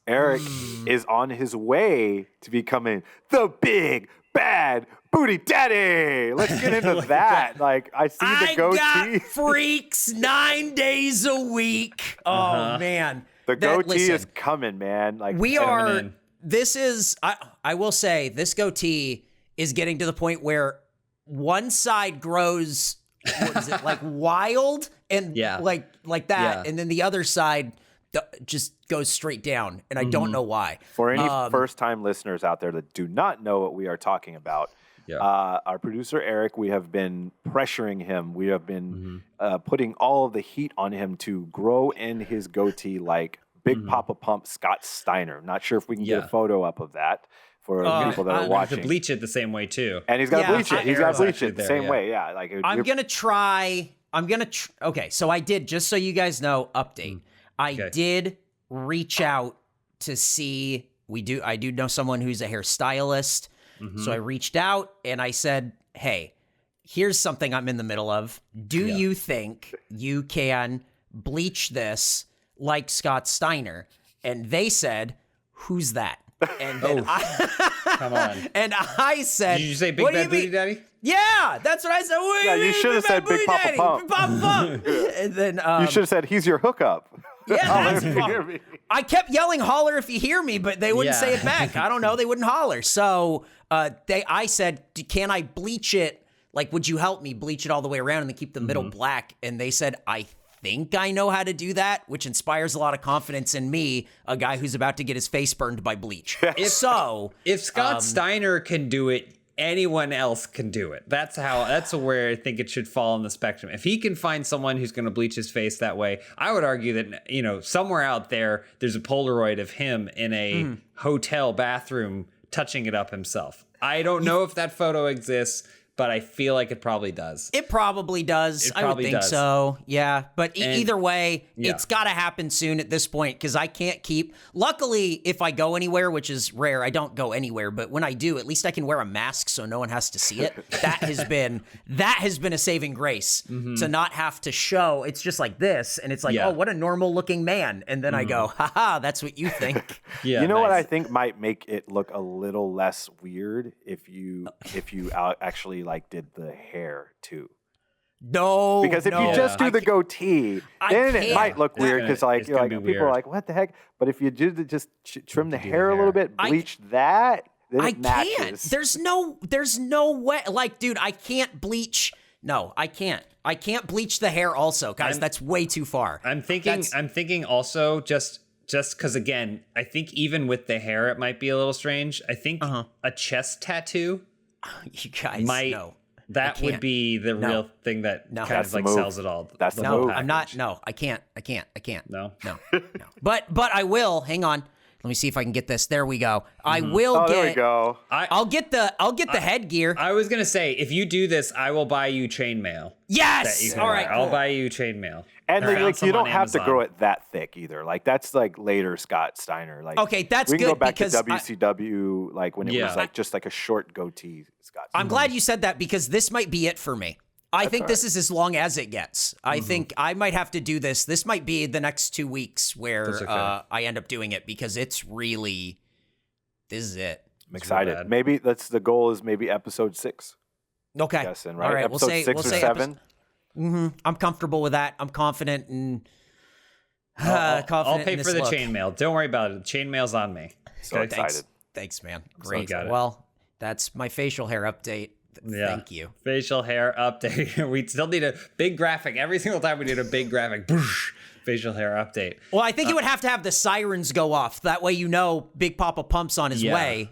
Eric is on his way to becoming the big bad Booty Daddy. Let's get into that. Like, I see the goatee. I got freaks 9 days a week. Oh, man. The goatee is coming, man. Like, we are, this is, I will say, this goatee is getting to the point where one side grows, what is it, like wild and like that. And then the other side just goes straight down. And I don't know why. For any first-time listeners out there that do not know what we are talking about, our producer, Eric, we have been pressuring him. We have been putting all of the heat on him to grow in his goatee like Big Papa Pump Scott Steiner. Not sure if we can get a photo up of that for people that are watching. To bleach it the same way, too. And he's got to bleach it. He's got to bleach it the same way, yeah. Like I'm going to try. Okay, so I did, just so you guys know, update. I did reach out to see, I do know someone who's a hairstylist. So I reached out and I said, hey, here's something I'm in the middle of. Do you think you can bleach this like Scott Steiner? And they said, who's that? And then come on. And I said, did you say Big Bad Booty Daddy? Yeah, that's what I said. Yeah, you should have said Big Papa Pump. Big Papa Pump. And then you should have said, he's your hookup. Yeah, that's fun. I kept yelling, holler if you hear me, but they wouldn't say it back. I don't know. They wouldn't holler. So I said, can I bleach it? Like, would you help me bleach it all the way around and then keep the middle black? And they said, I think I know how to do that, which inspires a lot of confidence in me, a guy who's about to get his face burned by bleach. If Scott Steiner can do it, anyone else can do it. That's where I think it should fall on the spectrum. If he can find someone who's going to bleach his face that way, I would argue that, somewhere out there's a Polaroid of him in a hotel bathroom touching it up himself. I don't know if that photo exists, but I feel like it probably does. It probably does. I would think so. Yeah. But either way, it's got to happen soon at this point because I can't keep. Luckily, if I go anywhere, which is rare, I don't go anywhere. But when I do, at least I can wear a mask so no one has to see it. That has been a saving grace to not have to show. It's just like this. And it's like, oh, what a normal looking man. And then I go, haha, that's what you think. You know what I think might make it look a little less weird if you actually did the hair too. No, because if you just do the goatee, then it might look weird because people are like, what the heck? But if you just trim the hair a little bit, bleach that, then it matches. Can't. There's no way. Like, dude, I can't bleach. No, I can't. I can't bleach the hair. Also, guys, that's way too far. I'm thinking also just because, again, I think even with the hair, it might be a little strange. I think a chest tattoo. You guys know that would be the real thing that kind of sells it all. That's the move. I'm not. No, I can't. No. But I will. Hang on. Let me see if I can get this. There we go. I will get. There we go. I'll get the headgear. I was gonna say, if you do this, I will buy you chainmail. Yes. All right. I'll buy you chainmail. And you don't have to grow it that thick either. Like that's later Scott Steiner. Okay, that's good. We can go back to WCW when it was just a short goatee. Scott Steiner. I'm glad you said that because this might be it for me. I think this is as long as it gets. I think I might have to do this. This might be the next 2 weeks where I end up doing it because it's really, this is it. I'm excited. Maybe the goal is maybe episode 6. Okay. I'm guessing, right? All right. Episode 6 or 7. I'm comfortable with that. I'm confident and I'll pay for the chainmail. Don't worry about it. The chainmail's on me. So excited. Thanks, man. Great. Well, that's my facial hair update. Thank you. Facial hair update. We still need a big graphic. Every single time we need a big graphic. Facial hair update. Well, I think you would have to have the sirens go off. That way Big Papa Pump's on his way.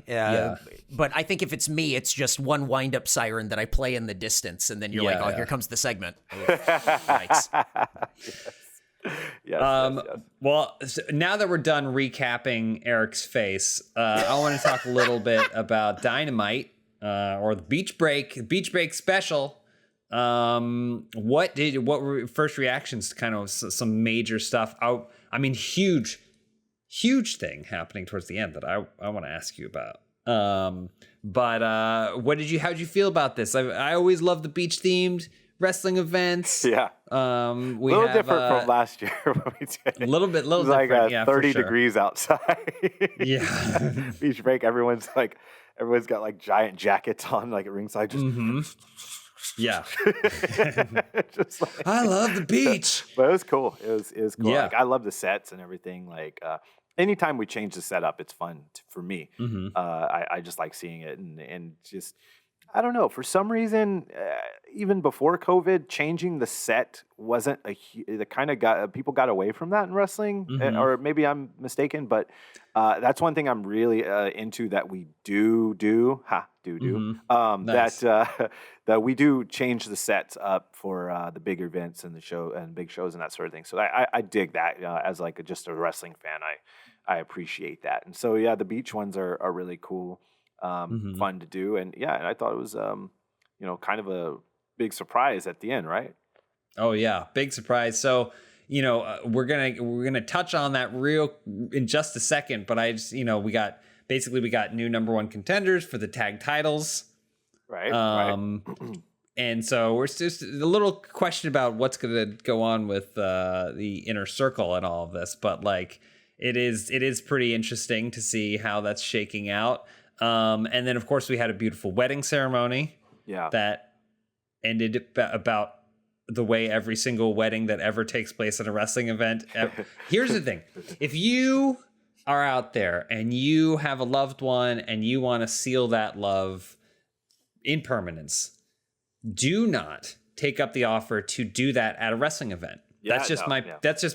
But I think if it's me, it's just one wind-up siren that I play in the distance, and then you're like, here comes the segment. Nice. Yes. Well, so now that we're done recapping Eric's face, I want to talk a little bit about Dynamite. Or the Beach Break special. What were first reactions to kind of some major stuff? I mean, huge thing happening towards the end that I want to ask you about. But how'd you feel about this? I always love the beach themed wrestling events. Yeah. We a little have, different from last year. A little It's like different. Yeah, 30 for sure. degrees outside. Yeah. Beach break. Everyone's got like giant jackets on, like at ringside. Just yeah. just like, I love the beach. But it was cool. It was cool. Yeah. Like, I love the sets and everything. Like anytime we change the setup, it's fun for me. I just like seeing it and just, I don't know. For some reason, even before COVID, changing the set wasn't the kind of people got away from that in wrestling, or maybe I'm mistaken. But that's one thing I'm really into that we do. Nice. That we do change the sets up for the big events and big shows and that sort of thing. So I dig that as like just a wrestling fan. I appreciate that. And so yeah, the beach ones are really cool. Fun to do, and I thought it was kind of a big surprise at the end, right? Oh yeah, big surprise. So we're gonna touch on that in just a second, but I just we got new number one contenders for the tag titles, right? And so we're just a little question about what's gonna go on with the inner circle and all of this, but like it is pretty interesting to see how that's shaking out. And then, of course, we had a beautiful wedding ceremony that ended about the way every single wedding that ever takes place at a wrestling event. Here's the thing. If you are out there and you have a loved one and you want to seal that love in permanence, do not take up the offer to do that at a wrestling event. That's just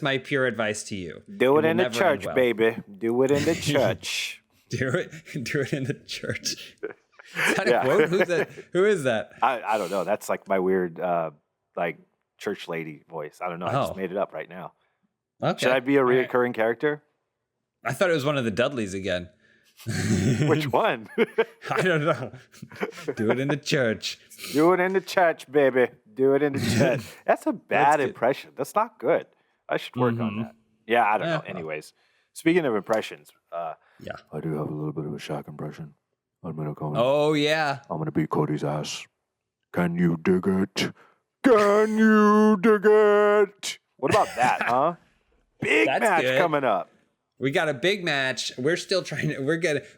my pure advice to you. Do it in the church, baby. Do it in the church. Do it in the church. Is that a quote? Who is that? I don't know. That's like my weird like church lady voice. I don't know. I just made it up right now. Okay. Should I be a reoccurring character? I thought it was one of the Dudleys again. Which one? I don't know. Do it in the church. Do it in the church, baby. Do it in the church. That's a bad impression. That's not good. I should work on that. Yeah, I don't know. Anyways, speaking of impressions, I do have a little bit of a Shaq impression. I'm gonna go. Oh yeah. I'm gonna beat Cody's ass. Can you dig it? Can you dig it? What about that, huh? Big match coming up. We got a big match. We're still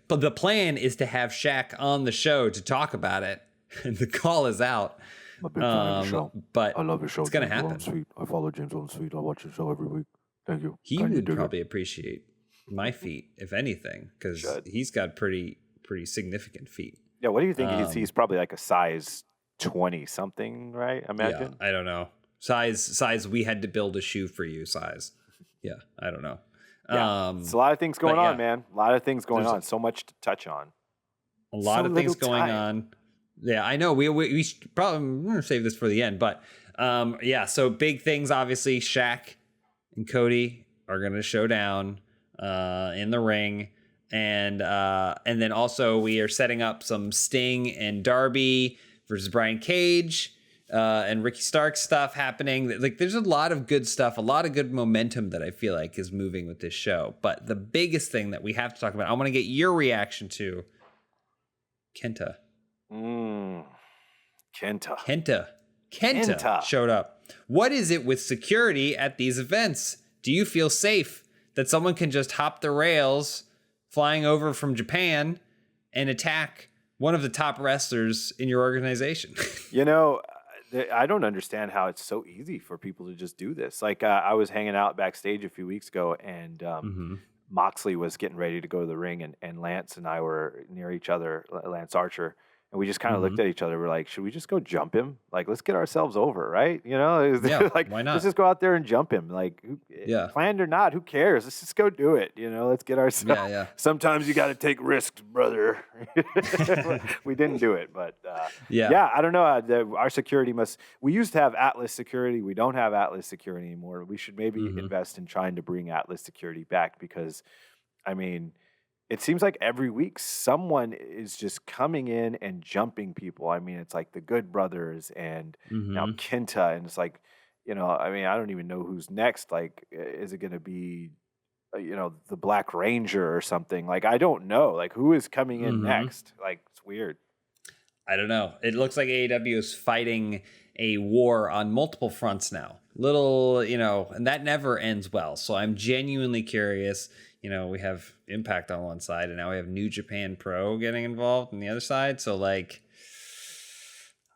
but the plan is to have Shaq on the show to talk about it. And the call is out. I'm a big fan of the show. But I love your show. It's gonna happen. I follow James on Sweet. I watch your show every week. Thank you. He would probably appreciate my feet, if anything, because he's got pretty significant feet. Yeah, what do you think? He's probably like a size 20 something, right? Imagine. Yeah, I don't know. Size we had to build a shoe for you size. Yeah, I don't know. Yeah. It's a lot of things going on, man. A lot of things going on. So much to touch on. A lot of things going on. Yeah, I know. We should probably, I'm going to save this for the end, but so big things, obviously. Shaq and Cody are going to show down in the ring. And then also we are setting up some Sting and Darby versus Brian Cage and Ricky Stark stuff happening. Like, there's a lot of good stuff, a lot of good momentum that I feel like is moving with this show. But the biggest thing that we have to talk about, I want to get your reaction to Kenta. Kenta showed up. What is it with security at these events? Do you feel safe that someone can just hop the rails flying over from Japan and attack one of the top wrestlers in your organization? I don't understand how it's so easy for people to just do this. Like, I was hanging out backstage a few weeks ago, and Moxley was getting ready to go to the ring, and Lance and I were near each other, Lance Archer, and we just kind of looked at each other. We're like, should we just go jump him? Like, let's get ourselves over, right? Like, why not? Let's just go out there and jump him. Like, planned or not, who cares? Let's just go do it. Let's get ourselves. Yeah. Sometimes you got to take risks, brother. We didn't do it, but I don't know. Our security we used to have Atlas Security. We don't have Atlas Security anymore. We should maybe invest in trying to bring Atlas Security back, because, I mean, it seems like every week someone is just coming in and jumping people. I mean, it's like the Good Brothers and now Kenta, and it's like, I mean, I don't even know who's next. Like, is it going to be, the Black Ranger or something? Like, I don't know. Like, who is coming in next? Like, it's weird. I don't know. It looks like AEW is fighting a war on multiple fronts now. Little, and that never ends well. So I'm genuinely curious. We have Impact on one side, and now we have New Japan Pro getting involved on the other side. So, like,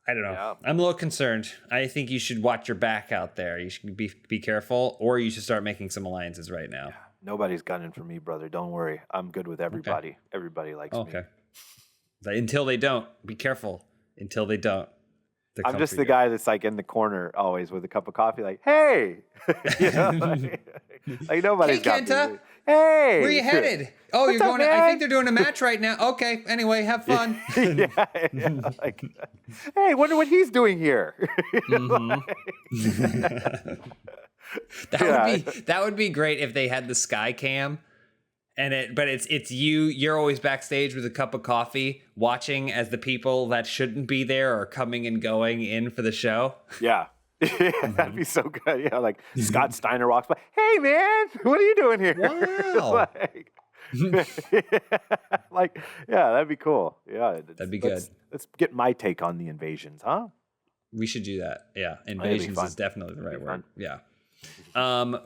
I don't know. Yeah. I'm a little concerned. I think you should watch your back out there. You should be careful, or you should start making some alliances right now. Yeah. Nobody's gunning for me, brother. Don't worry. I'm good with everybody. Okay. Everybody likes me. Okay. Until they don't. Be careful. Until they don't. I'm just the guy that's like in the corner always with a cup of coffee, like, hey, like nobody's got me. Hey, where are you headed? Oh, you're going. I think they're doing a match right now. Okay. Anyway, have fun. Like, hey, wonder what he's doing here. That would be great if they had the sky cam. But it's you're always backstage with a cup of coffee watching as the people that shouldn't be there are coming and going in for the show. Yeah. That'd be so good. Yeah, like Scott Steiner walks by. Hey man, what are you doing here? Wow. That'd be cool. Yeah. That'd be good. Let's get my take on the invasions, huh? We should do that. Yeah. Invasions is definitely the right word. Yeah.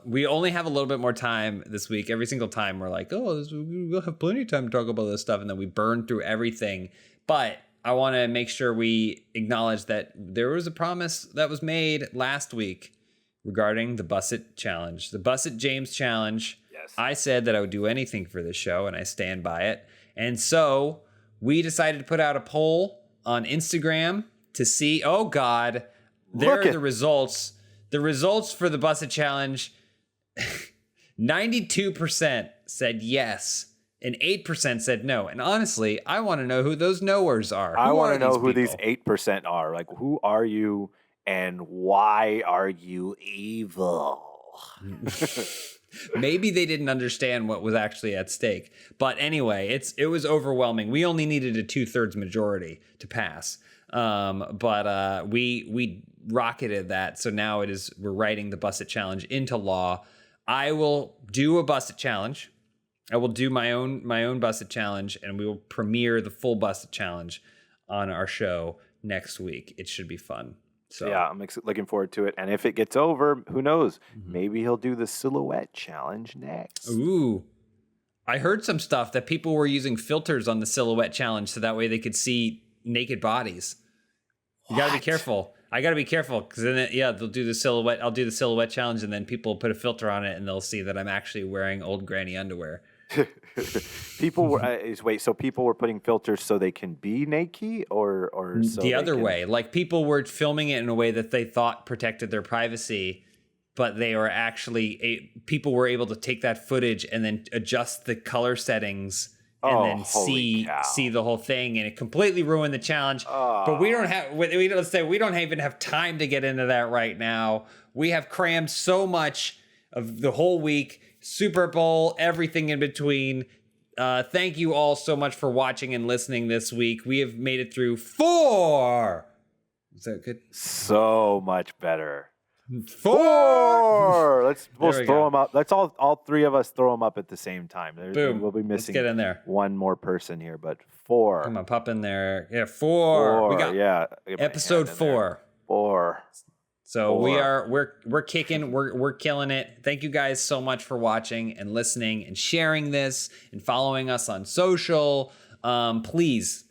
We only have a little bit more time this week. Every single time we're like, we'll have plenty of time to talk about this stuff, and then we burn through everything. But I want to make sure we acknowledge that there was a promise that was made last week regarding the Bussett Challenge, the Bussett James Challenge. Yes. I said that I would do anything for this show, and I stand by it. And so we decided to put out a poll on Instagram to see. Oh God, there are the results. The results for the Bussett Challenge, 92% said yes, and 8% said no. And honestly, I want to know who those knowers are. I want to know who these 8% are. Like, who are you, and why are you evil? Maybe they didn't understand what was actually at stake. But anyway, it was overwhelming. We only needed a 2/3 majority to pass. But we rocketed that. So now we're writing the Bussett Challenge into law. I will do a Bussett Challenge. I will do my own Bussett Challenge, and we will premiere the full Bussett Challenge on our show next week. It should be fun. So yeah, I'm looking forward to it. And if it gets over, who knows? Mm-hmm. Maybe he'll do the Silhouette Challenge next. Ooh. I heard some stuff that people were using filters on the Silhouette Challenge so that way they could see naked bodies. You got to be careful. I got to be careful because then, they'll do the Silhouette. I'll do the Silhouette Challenge, and then people put a filter on it, and they'll see that I'm actually wearing old granny underwear. People were so people were putting filters so they can be naked, or so the other way. Like people were filming it in a way that they thought protected their privacy, but they were actually people were able to take that footage and then adjust the color settings. And then see the whole thing, and it completely ruined the challenge. But we don't even have time to get into that right now. We have crammed so much of the whole week, Super Bowl, everything in between. Thank you all so much for watching and listening this week. We have made it through 4. Is that good? So much better. 4. We'll throw them up. Let's all 3 of us throw them up at the same time. Boom. We'll be missing. Let's get in there. One more person here, but 4. Come on, pop in there. Yeah, 4. We got episode 4. 4. So we're kicking, we're killing it. Thank you guys so much for watching and listening and sharing this and following us on social. Please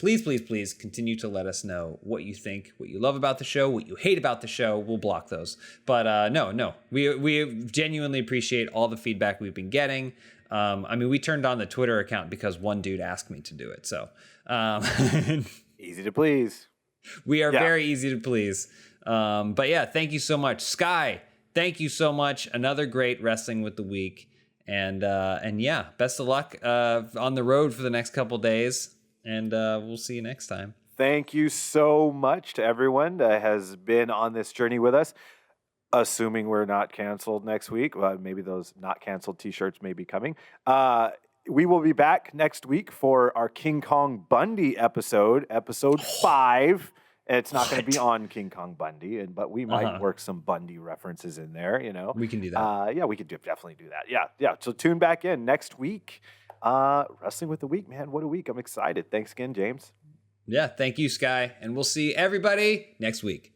continue to let us know what you think, what you love about the show, what you hate about the show. We'll block those. But no, we genuinely appreciate all the feedback we've been getting. We turned on the Twitter account because one dude asked me to do it. So easy to please. We are very easy to please. But yeah, thank you so much, Sky. Thank you so much. Another great Wrestling with the Week. And yeah, best of luck on the road for the next couple days, and we'll see you next time. Thank you so much to everyone that has been on this journey with us. Assuming we're not canceled next week, maybe those not canceled T-shirts may be coming. We will be back next week for our King Kong Bundy episode 5. It's not going to be on King Kong Bundy, but we might work some Bundy references in there, We can do that. We could definitely do that. Yeah. So tune back in next week. Wrestling with the Week, man. What a week. I'm excited. Thanks again, James. Yeah, thank you, Sky. And we'll see everybody next week.